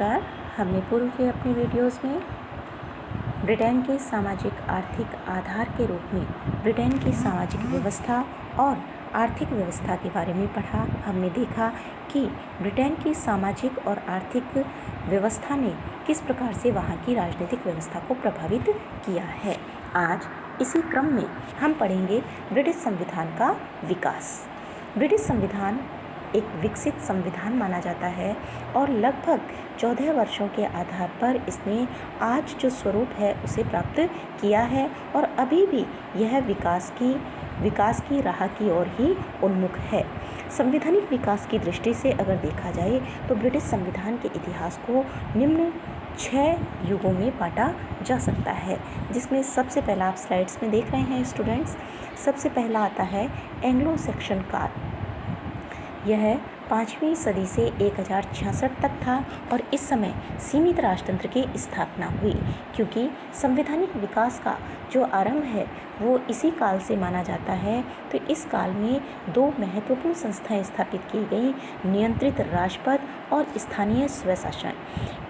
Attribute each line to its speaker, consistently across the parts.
Speaker 1: नमस्कार। हमने पूर्व के अपने वीडियोस में ब्रिटेन के सामाजिक आर्थिक आधार के रूप में ब्रिटेन की सामाजिक व्यवस्था और आर्थिक व्यवस्था के बारे में पढ़ा। हमने देखा कि ब्रिटेन की सामाजिक और आर्थिक व्यवस्था ने किस प्रकार से वहाँ की राजनीतिक व्यवस्था को प्रभावित किया है। आज इसी क्रम में हम पढ़ेंगे ब्रिटिश संविधान का विकास। ब्रिटिश संविधान एक विकसित संविधान माना जाता है और लगभग 14 वर्षों के आधार पर इसने आज जो स्वरूप है उसे प्राप्त किया है और अभी भी यह विकास की राह की ओर ही उन्मुख है। संवैधानिक विकास की दृष्टि से अगर देखा जाए तो ब्रिटिश संविधान के इतिहास को निम्न 6 युगों में बांटा जा सकता है, जिसमें सबसे पहला आप स्लाइड्स में देख रहे हैं स्टूडेंट्स। सबसे पहला आता है एंग्लो सैक्सन काल। यह 5वीं सदी से 1066 तक था और इस समय सीमित राजतंत्र की स्थापना हुई, क्योंकि संवैधानिक विकास का जो आरंभ है वो इसी काल से माना जाता है। तो इस काल में 2 महत्वपूर्ण संस्थाएं स्थापित की गई, नियंत्रित राजपद और स्थानीय स्वशासन।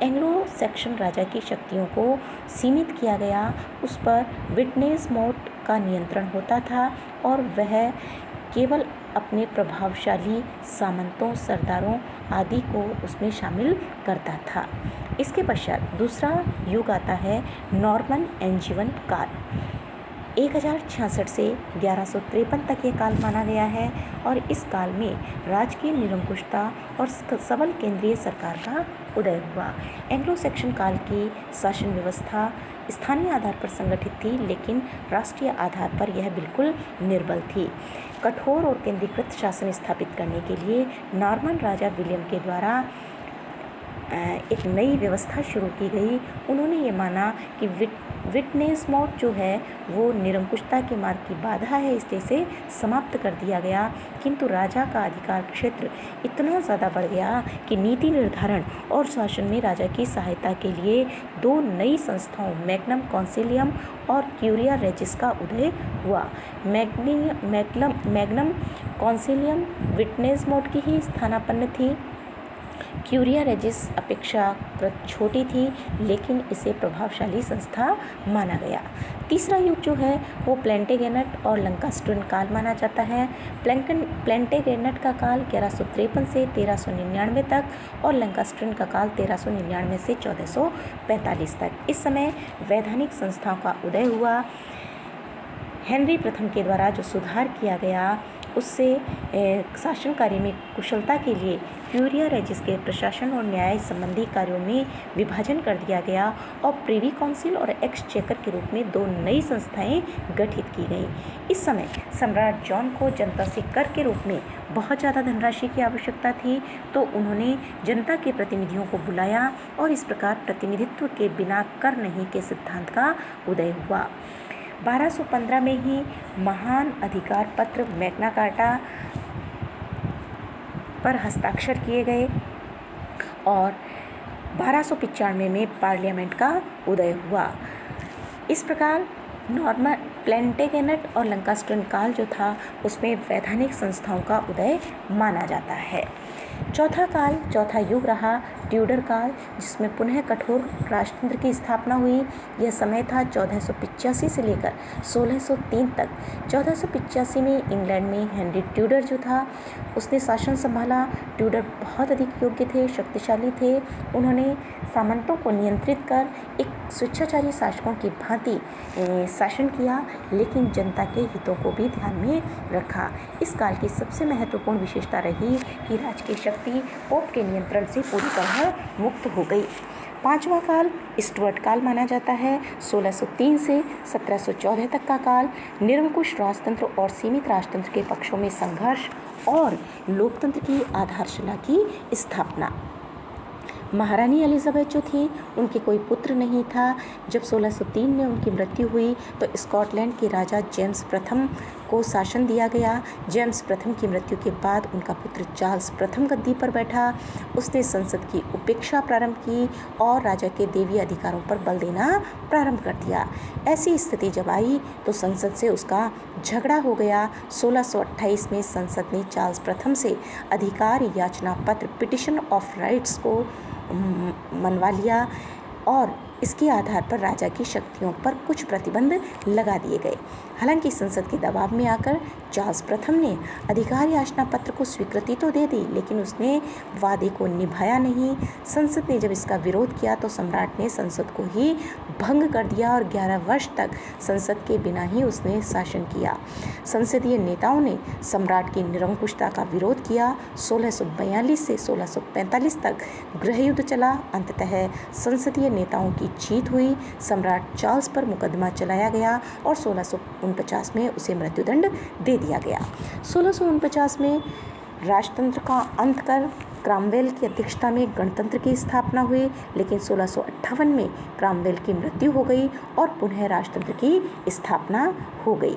Speaker 1: एंग्लो सैक्सन राजा की शक्तियों को सीमित किया गया, उस पर विटनेसमोर्ट का नियंत्रण होता था और वह केवल अपने प्रभावशाली सामंतों, सरदारों आदि को उसमें शामिल करता था। इसके पश्चात दूसरा युग आता है नॉर्मन एंजीवन काल। 1066 से 1153 तक ये काल माना गया है और इस काल में राजकीय निरंकुशता और सबल केंद्रीय सरकार का उदय हुआ। एंग्लो सैक्सन काल की शासन व्यवस्था स्थानीय आधार पर संगठित थी, लेकिन राष्ट्रीय आधार पर यह बिल्कुल निर्बल थी। कठोर और केंद्रीकृत शासन स्थापित करने के लिए नॉर्मन राजा विलियम के द्वारा एक नई व्यवस्था शुरू की गई। उन्होंने ये माना कि विटनेसमोर्ट जो है वो निरंकुशता के मार्ग की बाधा है, इसलिए इसे समाप्त कर दिया गया। किंतु राजा का अधिकार क्षेत्र इतना ज़्यादा बढ़ गया कि नीति निर्धारण और शासन में राजा की सहायता के लिए 2 नई संस्थाओं मैग्नम कॉन्सिलियम और क्यूरिया रेजिस का उदय हुआ। मैग्नम कॉन्सिलियम विटनेसमोर्ट की ही स्थानापन्न थी। क्यूरिया रेजिस अपेक्षाकृत छोटी थी, लेकिन इसे प्रभावशाली संस्था माना गया। तीसरा युग जो है वो प्लेंटेगेनेट और लंकास्ट्रियन काल माना जाता है। प्लेंटेगेनेट का काल 1153 से 1399 तक और लंकास्ट्रियन का काल 1399 से 1445 तक। इस समय वैधानिक संस्थाओं का उदय हुआ। हेनरी प्रथम के द्वारा जो सुधार किया गया उससे शासन कार्य में कुशलता के लिए क्यूरिया रेजिस के प्रशासन और न्याय संबंधी कार्यों में विभाजन कर दिया गया और प्रिवी काउंसिल और एक्सचेकर के रूप में 2 नई संस्थाएं गठित की गईं। इस समय सम्राट जॉन को जनता से कर के रूप में बहुत ज़्यादा धनराशि की आवश्यकता थी, तो उन्होंने जनता के प्रतिनिधियों को बुलाया और इस प्रकार प्रतिनिधित्व के बिना कर नहीं के सिद्धांत का उदय हुआ। 1215 में ही महान अधिकार पत्र मैग्ना कार्टा पर हस्ताक्षर किए गए और 1295 में पार्लियामेंट का उदय हुआ। इस प्रकार नॉर्मन प्लेंटेगेनेट और लंकास्ट्रियन काल जो था उसमें वैधानिक संस्थाओं का उदय माना जाता है। चौथा युग रहा ट्यूडर काल, जिसमें पुनः कठोर राजतंत्र की स्थापना हुई। यह समय था 1485 से लेकर 1603 तक। 1485 में इंग्लैंड में हेनरी ट्यूडर जो था उसने शासन संभाला। ट्यूडर बहुत अधिक योग्य थे, शक्तिशाली थे। उन्होंने सामंतों को नियंत्रित कर एक स्वेच्छाचारी शासकों की भांति शासन किया, लेकिन जनता के हितों को भी ध्यान में रखा। इस काल की सबसे महत्वपूर्ण विशेषता रही कि राजकीय शक्ति पोप के नियंत्रण से पूरी तरह मुक्त हो गई। 5वां काल स्टुअर्ट काल माना जाता है। 1603 से 1714 तक का काल निरंकुश राजतंत्र और सीमित राजतंत्र के पक्षों में संघर्ष और लोकतंत्र की आधारशिला की स्थापना। महारानी एलिजाबेथ जो थी उनके कोई पुत्र नहीं था। जब 1603 में उनकी मृत्यु हुई तो स्कॉटलैंड के राजा जेम्स प्रथम को शासन दिया गया। जेम्स प्रथम की मृत्यु के बाद उनका पुत्र चार्ल्स प्रथम गद्दी पर बैठा। उसने संसद की उपेक्षा प्रारंभ की और राजा के दैवीय अधिकारों पर बल देना प्रारंभ कर दिया। ऐसी स्थिति जब आई तो संसद से उसका झगड़ा हो गया। 1628 में संसद ने चार्ल्स प्रथम से अधिकार याचना पत्र पिटिशन ऑफ राइट्स को मनवा लिया और इसके आधार पर राजा की शक्तियों पर कुछ प्रतिबंध लगा दिए गए। हालांकि संसद के दबाव में आकर चार्ल्स प्रथम ने अधिकार याचना पत्र को स्वीकृति तो दे दी, लेकिन उसने वादे को निभाया नहीं। संसद ने जब इसका विरोध किया तो सम्राट ने संसद को ही भंग कर दिया और 11 वर्ष तक संसद के बिना ही उसने शासन किया। संसदीय नेताओं ने सम्राट की निरंकुशता का विरोध किया। 1642 से 1645 तक गृहयुद्ध चला। अंततः संसदीय नेताओं की जीत हुई। सम्राट चार्ल्स पर मुकदमा चलाया गया और 1649 में उसे मृत्युदंड दे दिया गया। 1649 में राजतंत्र का अंत कर क्रामवेल की अध्यक्षता में गणतंत्र की स्थापना हुई, लेकिन 1658 में क्रामवेल की मृत्यु हो गई और पुनः राजतंत्र की स्थापना हो गई।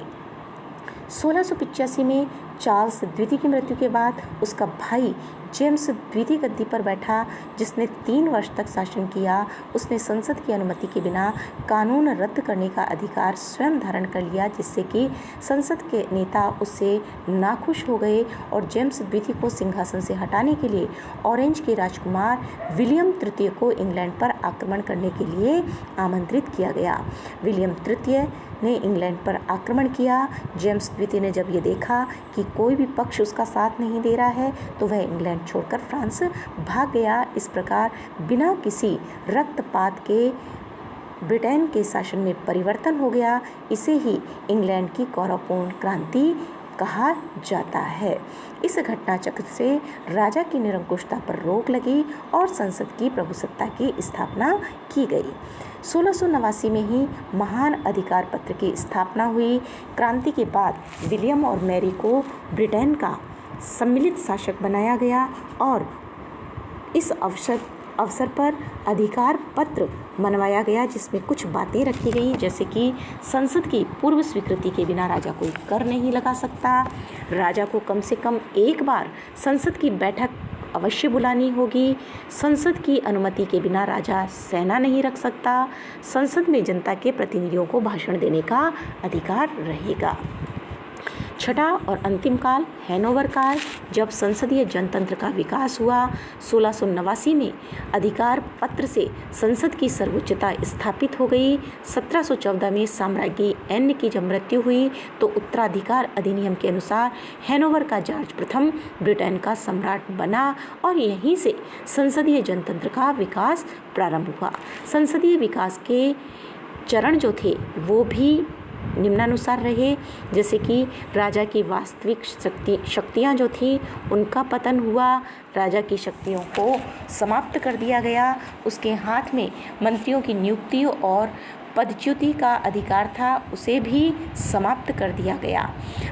Speaker 1: 1685 में चार्ल्स द्वितीय की मृत्यु के बाद उसका भाई जेम्स द्वितीय गद्दी पर बैठा, जिसने 3 वर्ष तक शासन किया। उसने संसद की अनुमति के बिना कानून रद्द करने का अधिकार स्वयं धारण कर लिया, जिससे कि संसद के नेता उससे नाखुश हो गए और जेम्स द्वितीय को सिंहासन से हटाने के लिए ऑरेंज के राजकुमार विलियम तृतीय को इंग्लैंड पर आक्रमण करने के लिए आमंत्रित किया गया। विलियम तृतीय ने इंग्लैंड पर आक्रमण किया। जेम्स द्वितीय ने जब ये देखा कि कोई भी पक्ष उसका साथ नहीं दे रहा है तो वह इंग्लैंड छोड़कर फ्रांस भाग गया। इस प्रकार बिना किसी रक्तपात के ब्रिटेन के शासन में परिवर्तन हो गया। इसे ही इंग्लैंड की गौरवपूर्ण क्रांति कहा जाता है। इस घटना चक्र से राजा की निरंकुशता पर रोक लगी और संसद की प्रभुसत्ता की स्थापना की गई। 1689 में ही महान अधिकार पत्र की स्थापना हुई। क्रांति के बाद विलियम और मैरी को ब्रिटेन का सम्मिलित शासक बनाया गया और इस अवसर पर अधिकार पत्र मनवाया गया, जिसमें कुछ बातें रखी गई, जैसे कि संसद की पूर्व स्वीकृति के बिना राजा कोई कर नहीं लगा सकता। राजा को कम से कम एक बार संसद की बैठक अवश्य बुलानी होगी। संसद की अनुमति के बिना राजा सेना नहीं रख सकता। संसद में जनता के प्रतिनिधियों को भाषण देने का अधिकार रहेगा। छठा और अंतिम काल हैनोवर काल, जब संसदीय जनतंत्र का विकास हुआ। 1689 में अधिकार पत्र से संसद की सर्वोच्चता स्थापित हो गई। 1714 में साम्राज्ञी एन की जब मृत्यु हुई तो उत्तराधिकार अधिनियम के अनुसार हैनोवर का जॉर्ज प्रथम ब्रिटेन का सम्राट बना और यहीं से संसदीय जनतंत्र का विकास प्रारंभ हुआ। संसदीय विकास के चरण जो थे वो भी निम्नानुसार रहे, जैसे कि राजा की वास्तविक शक्तियाँ जो थी उनका पतन हुआ। राजा की शक्तियों को समाप्त कर दिया गया। उसके हाथ में मंत्रियों की नियुक्ति और पदच्युति का अधिकार था, उसे भी समाप्त कर दिया गया।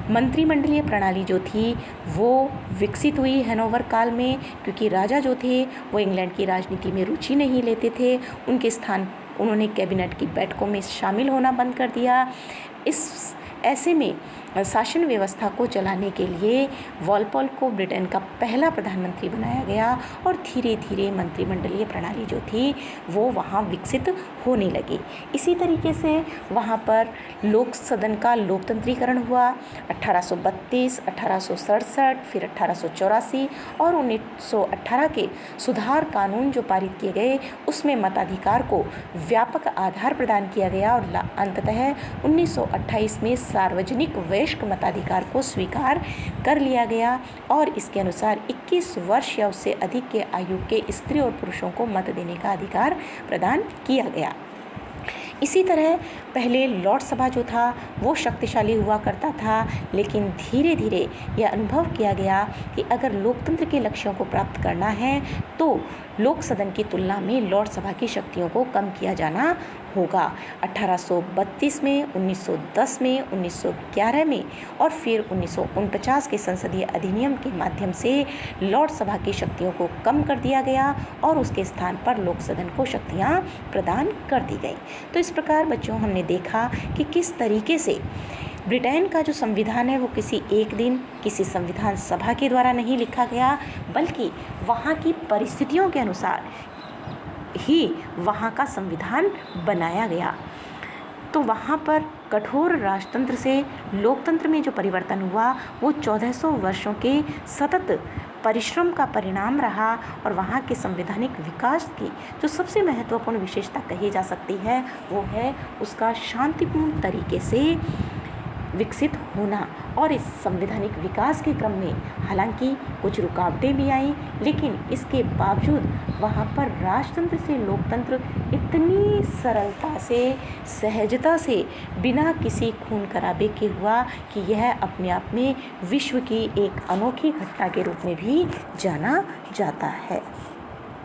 Speaker 1: मंत्रिमंडलीय प्रणाली जो थी वो विकसित हुई हैनोवर काल में, क्योंकि राजा जो थे वो इंग्लैंड की राजनीति में रुचि नहीं लेते थे। उनके स्थान उन्होंने कैबिनेट की बैठकों में शामिल होना बंद कर दिया। ऐसे में शासन व्यवस्था को चलाने के लिए वॉलपोल को ब्रिटेन का पहला प्रधानमंत्री बनाया गया और धीरे धीरे मंत्रिमंडलीय प्रणाली जो थी वो वहाँ विकसित होने लगी। इसी तरीके से वहाँ पर लोक सदन का लोकतंत्रीकरण हुआ। 1832, 1867, फिर 1884 और 1918 के सुधार कानून जो पारित किए गए उसमें मताधिकार को व्यापक आधार प्रदान किया गया और अंततः 1928 में सार्वजनिक वयस्क मताधिकार को स्वीकार कर लिया गया और इसके अनुसार 21 वर्ष या उससे अधिक के आयु के स्त्री और पुरुषों को मत देने का अधिकार प्रदान किया गया। इसी तरह पहले लॉर्ड सभा जो था वो शक्तिशाली हुआ करता था, लेकिन धीरे धीरे यह अनुभव किया गया कि अगर लोकतंत्र के लक्ष्यों को प्राप्त करना है तो लोक सदन की तुलना में लॉर्ड सभा की शक्तियों को कम किया जाना होगा। 1832 में, 1910 में, 1911 में और फिर 1949 के संसदीय अधिनियम के माध्यम से लॉर्ड सभा की शक्तियों को कम कर दिया गया और उसके स्थान पर लोक सदन को शक्तियाँ प्रदान कर दी गई। तो इस प्रकार बच्चों हमने देखा कि किस तरीके से ब्रिटेन का जो संविधान है वो किसी एक दिन किसी संविधान सभा के द्वारा नहीं लिखा गया, बल्कि वहाँ की परिस्थितियों के अनुसार ही वहाँ का संविधान बनाया गया। तो वहाँ पर कठोर राजतंत्र से लोकतंत्र में जो परिवर्तन हुआ वो 1400 वर्षों के सतत परिश्रम का परिणाम रहा। और वहाँ के संवैधानिक विकास की जो सबसे महत्वपूर्ण विशेषता कही जा सकती है वो है उसका शांतिपूर्ण तरीके से विकसित होना। और इस संवैधानिक विकास के क्रम में हालांकि कुछ रुकावटें भी आईं, लेकिन इसके बावजूद वहाँ पर राजतंत्र से लोकतंत्र इतनी सरलता से, सहजता से, बिना किसी खून खराबे के हुआ कि यह अपने आप में विश्व की एक अनोखी घटना के रूप में भी जाना जाता है।